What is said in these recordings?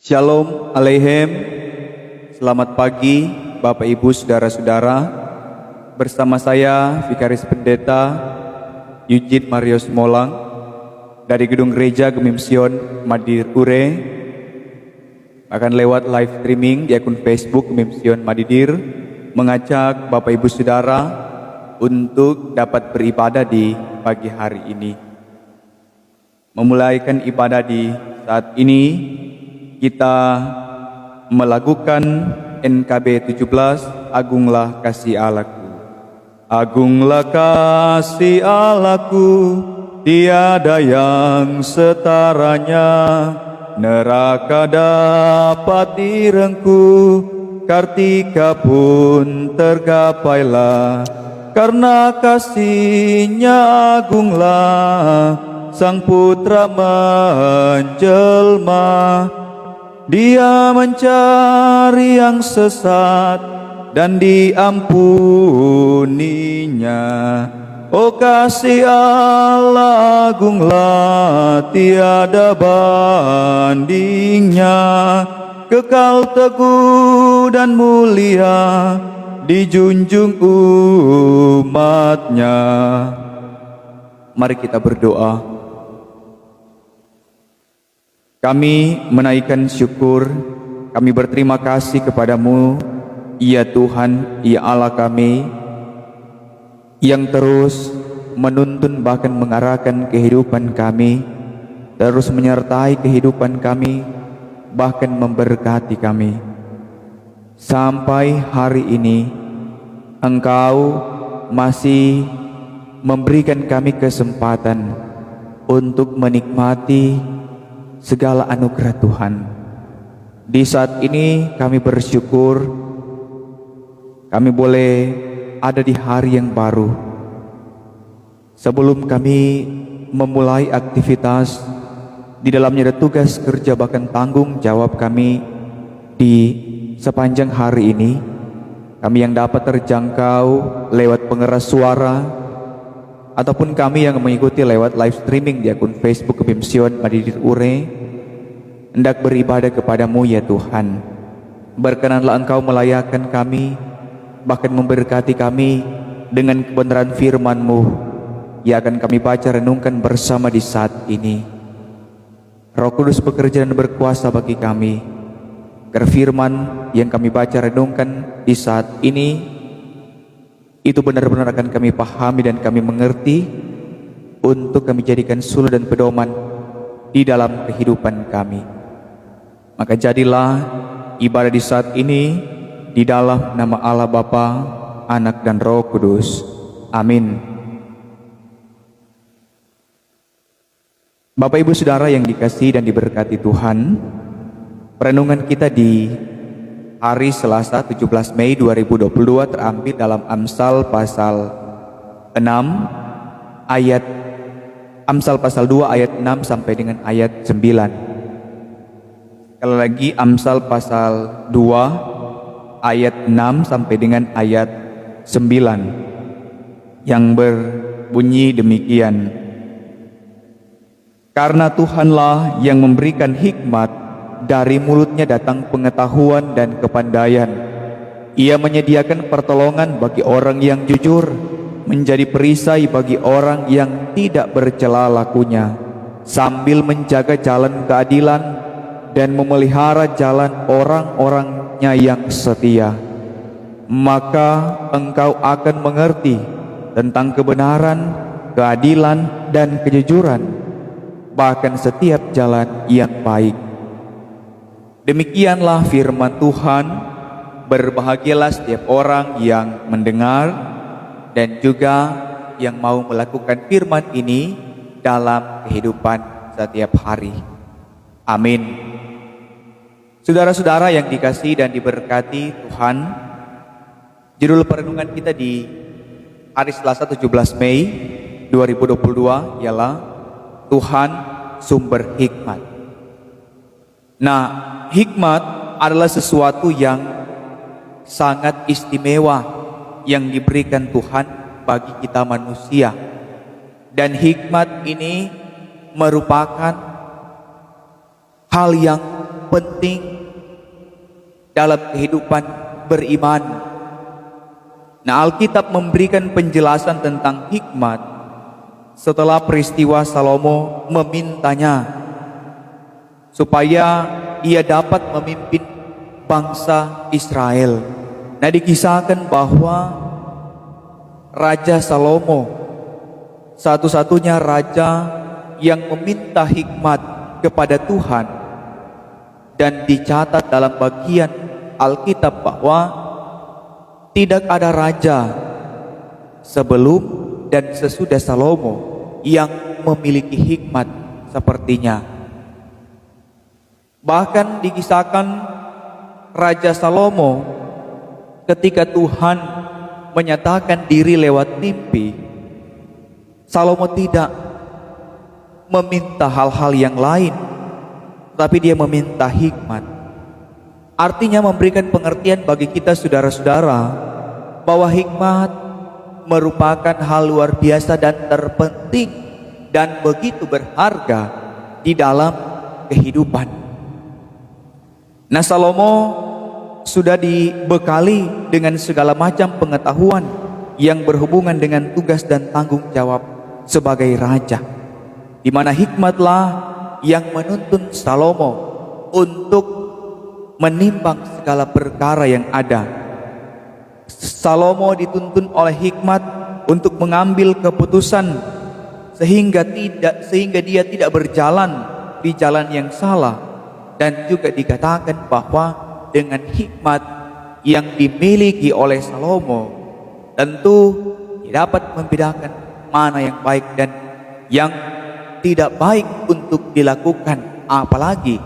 Shalom Aleichem. Selamat pagi Bapak Ibu Saudara-saudara. Bersama saya Vikaris Pendeta Eugene Marius Molang dari Gedung Gereja Gemim Sion Madidir Ure, akan lewat live streaming di akun Facebook Gemim Sion Madidir, mengajak Bapak Ibu Saudara untuk dapat beribadah di pagi hari ini. Memulaikan ibadah di saat ini, kita melakukan NKB 17, Agunglah Kasih Allahku. Agunglah kasih Allahku, tiada yang setaranya. Neraka dapat direngku, kartika pun tergapailah. Karena kasih-Nya agunglah, Sang Putra menjelma. Dia mencari yang sesat dan diampuninya. Oh kasih Allah agunglah, tiada bandingnya. Kekal teguh dan mulia, dijunjung umat-Nya. Mari kita berdoa. Kami menaikkan syukur, kami berterima kasih kepadamu, ya Tuhan, ya Allah kami, yang terus menuntun bahkan mengarahkan kehidupan kami, terus menyertai kehidupan kami, bahkan memberkati kami. Sampai hari ini, Engkau masih memberikan kami kesempatan untuk menikmati segala anugerah Tuhan. Di saat ini kami bersyukur kami boleh ada di hari yang baru. Sebelum kami memulai aktivitas, di dalamnya ada tugas kerja bahkan tanggung jawab kami di sepanjang hari ini. Kami yang dapat terjangkau lewat pengeras suara, ataupun kami yang mengikuti lewat live streaming di akun Facebook Gemim Sion Madidir Ure, hendak beribadah kepadamu ya Tuhan. Berkenanlah Engkau melayakkan kami, bahkan memberkati kami dengan kebenaran firman-Mu yang akan kami baca renungkan bersama di saat ini. Roh Kudus bekerja dan berkuasa bagi kami, agar firman yang kami baca renungkan di saat ini itu benar-benar akan kami pahami dan kami mengerti, untuk kami jadikan suluh dan pedoman di dalam kehidupan kami. Maka jadilah ibadah di saat ini di dalam nama Allah Bapa, Anak dan Roh Kudus. Amin. Bapak Ibu Saudara yang dikasihi dan diberkati Tuhan, perenungan kita di hari Selasa 17 Mei 2022 terambil dalam Amsal pasal 6 ayat Amsal pasal 2 ayat 6 sampai dengan ayat 9. Sekali lagi Amsal pasal 2 ayat 6 sampai dengan ayat 9 yang berbunyi demikian. Karena Tuhanlah yang memberikan hikmat, dari mulutnya datang pengetahuan dan kepandaian. Ia menyediakan pertolongan bagi orang yang jujur, menjadi perisai bagi orang yang tidak bercela lakunya, sambil menjaga jalan keadilan dan memelihara jalan orang-orangnya yang setia. Maka engkau akan mengerti tentang kebenaran, keadilan, dan kejujuran, bahkan setiap jalan yang baik. Demikianlah firman Tuhan. Berbahagialah setiap orang yang mendengar dan juga yang mau melakukan firman ini dalam kehidupan setiap hari. Amin. Saudara-saudara yang dikasihi dan diberkati Tuhan, judul perenungan kita di hari Selasa 17 Mei 2022 ialah Tuhan sumber hikmat. Nah, hikmat adalah sesuatu yang sangat istimewa yang diberikan Tuhan bagi kita manusia. Dan hikmat ini merupakan hal yang penting dalam kehidupan beriman. Nah, Alkitab memberikan penjelasan tentang hikmat setelah peristiwa Salomo memintanya supaya ia dapat memimpin bangsa Israel. Nah, dikisahkan bahwa Raja Salomo satu-satunya raja yang meminta hikmat kepada Tuhan, dan dicatat dalam bagian Alkitab bahwa tidak ada raja sebelum dan sesudah Salomo yang memiliki hikmat sepertinya. Bahkan dikisahkan Raja Salomo ketika Tuhan menyatakan diri lewat mimpi, Salomo tidak meminta hal-hal yang lain, tapi dia meminta hikmat. Artinya memberikan pengertian bagi kita saudara-saudara bahwa hikmat merupakan hal luar biasa dan terpenting dan begitu berharga di dalam kehidupan. Nah, Salomo sudah dibekali dengan segala macam pengetahuan yang berhubungan dengan tugas dan tanggung jawab sebagai raja, di mana hikmatlah yang menuntun Salomo untuk menimbang segala perkara yang ada. Salomo dituntun oleh hikmat untuk mengambil keputusan sehingga dia tidak berjalan di jalan yang salah, dan juga dikatakan bahwa dengan hikmat yang dimiliki oleh Salomo tentu dapat membedakan mana yang baik dan yang tidak baik untuk dilakukan, apalagi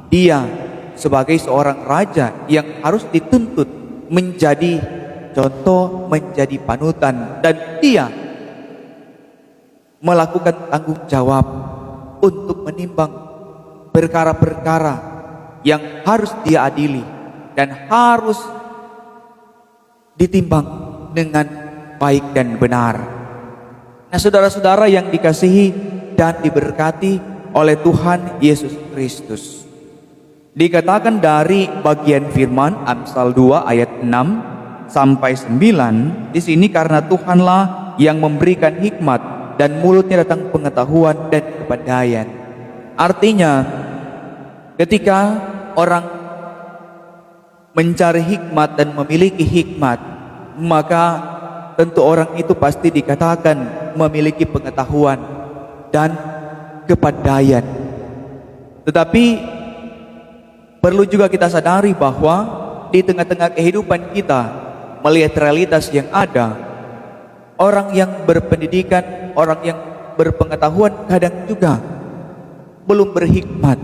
dia sebagai seorang raja yang harus dituntut menjadi contoh, menjadi panutan, dan dia melakukan tanggung jawab untuk menimbang perkara-perkara yang harus dia adili dan harus ditimbang dengan baik dan benar. Nah, saudara-saudara yang dikasihi dan diberkati oleh Tuhan Yesus Kristus, dikatakan dari bagian firman Amsal 2 ayat 6 sampai 9 di sini, karena Tuhanlah yang memberikan hikmat dan mulutnya datang pengetahuan dan kepandaian. Artinya ketika orang mencari hikmat dan memiliki hikmat, maka tentu orang itu pasti dikatakan memiliki pengetahuan dan kepandaian. Tetapi perlu juga kita sadari bahwa di tengah-tengah kehidupan kita, melihat realitas yang ada, orang yang berpendidikan, orang yang berpengetahuan kadang juga belum berhikmat.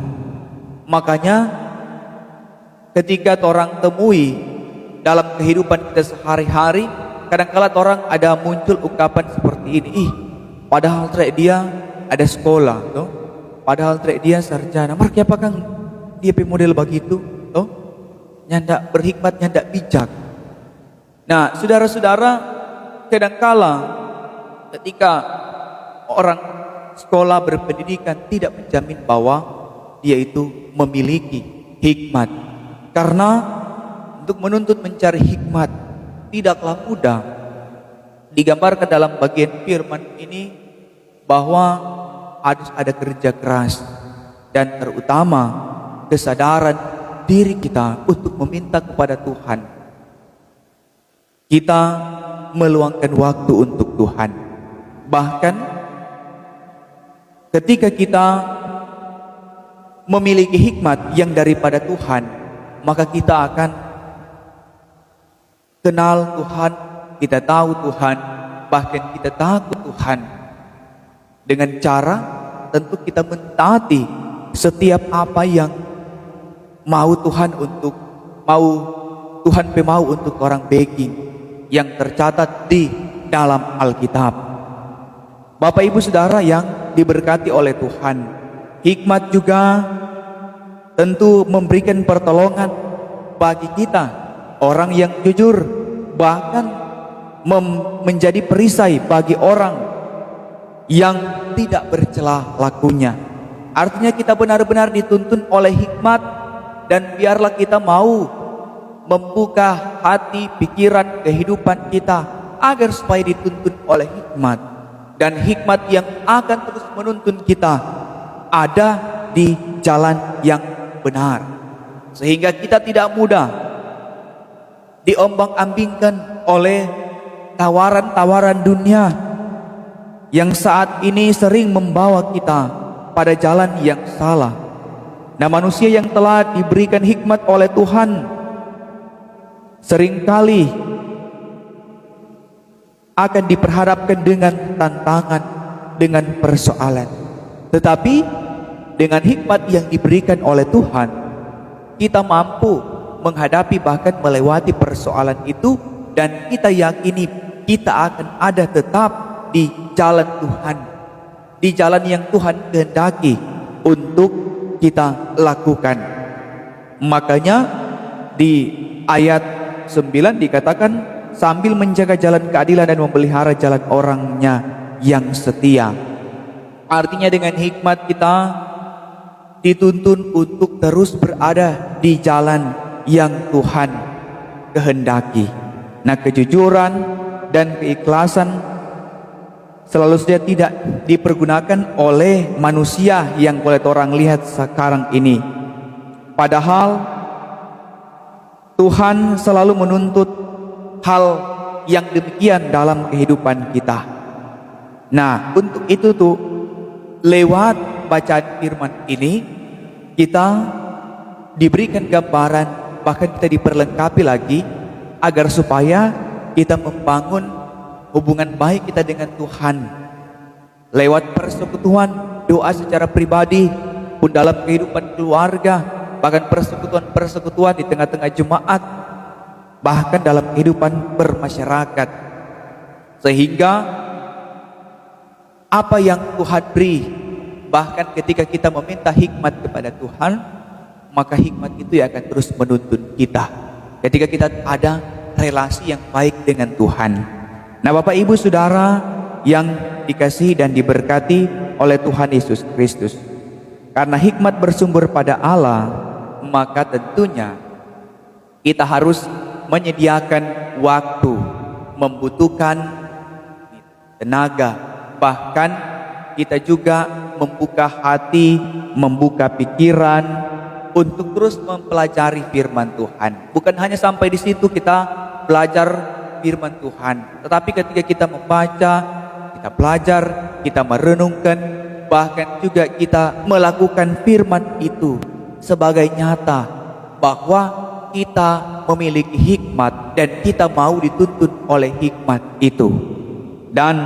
Makanya ketika orang temui dalam kehidupan kita sehari-hari, kadang-kala orang ada muncul ungkapan seperti ini, padahal dia ada sekolah, toh? Padahal dia sarjana, marke apa kang dia model begitu, toh? Nyandak berhikmat, nyandak bijak. Nah, saudara-saudara, kadangkala ketika orang sekolah berpendidikan tidak menjamin bahwa dia itu memiliki hikmat, karena untuk menuntut mencari hikmat tidaklah mudah. Digambarkan dalam bagian firman ini bahwa harus ada kerja keras dan terutama kesadaran diri kita untuk meminta kepada Tuhan. Kita meluangkan waktu untuk Tuhan. Bahkan ketika kita memiliki hikmat yang daripada Tuhan, maka kita akan kenal Tuhan, kita tahu Tuhan, bahkan kita takut Tuhan, dengan cara tentu kita mentaati setiap apa yang mau Tuhan untuk orang begging yang tercatat di dalam Alkitab. Bapak Ibu Saudara yang diberkati oleh Tuhan, hikmat juga tentu memberikan pertolongan bagi kita, orang yang jujur, bahkan menjadi perisai bagi orang yang tidak bercela lakunya. Artinya kita benar-benar dituntun oleh hikmat dan biarlah kita mau membuka hati, pikiran, kehidupan kita agar supaya dituntun oleh hikmat, dan hikmat yang akan terus menuntun kita ada di jalan yang benar, sehingga kita tidak mudah diombang-ambingkan oleh tawaran-tawaran dunia yang saat ini sering membawa kita pada jalan yang salah. Nah, manusia yang telah diberikan hikmat oleh Tuhan seringkali akan diperhadapkan dengan tantangan, dengan persoalan. Tetapi dengan hikmat yang diberikan oleh Tuhan, kita mampu menghadapi bahkan melewati persoalan itu, dan kita yakini kita akan ada tetap di jalan Tuhan, di jalan yang Tuhan kehendaki untuk kita lakukan. Makanya di ayat 9 dikatakan, sambil menjaga jalan keadilan dan memelihara jalan orangnya yang setia. Artinya dengan hikmat kita dituntun untuk terus berada di jalan yang Tuhan kehendaki. Nah, kejujuran dan keikhlasan selalu saja tidak dipergunakan oleh manusia yang boleh orang lihat sekarang ini. Padahal Tuhan selalu menuntut hal yang demikian dalam kehidupan kita. Nah, untuk itu tuh lewat bacaan firman ini kita diberikan gambaran, bahkan kita diperlengkapi lagi agar supaya kita membangun hubungan baik kita dengan Tuhan lewat persekutuan, doa secara pribadi pun dalam kehidupan keluarga, bahkan persekutuan di tengah-tengah jemaat, bahkan dalam kehidupan bermasyarakat, sehingga apa yang Tuhan beri, bahkan ketika kita meminta hikmat kepada Tuhan, maka hikmat itu yang akan terus menuntun kita ketika kita ada relasi yang baik dengan Tuhan. Nah, Bapak Ibu Saudara yang dikasihi dan diberkati oleh Tuhan Yesus Kristus, karena hikmat bersumber pada Allah, maka tentunya kita harus menyediakan waktu, membutuhkan tenaga, bahkan kita juga membuka hati, membuka pikiran untuk terus mempelajari firman Tuhan. Bukan hanya sampai di situ kita belajar firman Tuhan, tetapi ketika kita membaca, kita belajar, kita merenungkan, bahkan juga kita melakukan firman itu sebagai nyata bahwa kita memiliki hikmat dan kita mau dituntun oleh hikmat itu. Dan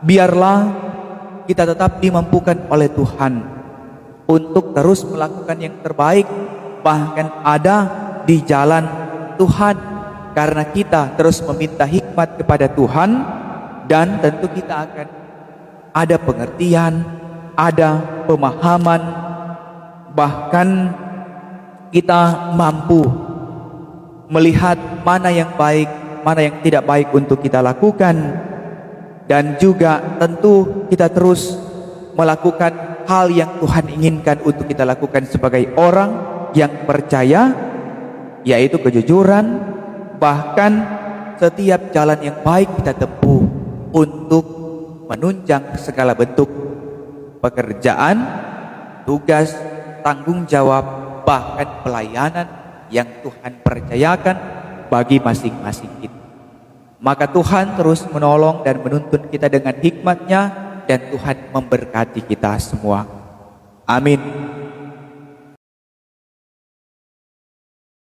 biarlah kita tetap dimampukan oleh Tuhan untuk terus melakukan yang terbaik, bahkan ada di jalan Tuhan, karena kita terus meminta hikmat kepada Tuhan, dan tentu kita akan ada pengertian, ada pemahaman, bahkan kita mampu melihat mana yang baik, mana yang tidak baik untuk kita lakukan, dan juga tentu kita terus melakukan hal yang Tuhan inginkan untuk kita lakukan sebagai orang yang percaya, yaitu kejujuran, bahkan setiap jalan yang baik kita tempuh untuk menunjang segala bentuk pekerjaan, tugas, tanggung jawab, bahkan pelayanan yang Tuhan percayakan bagi masing-masing kita. Maka Tuhan terus menolong dan menuntun kita dengan hikmat-Nya, dan Tuhan memberkati kita semua. Amin.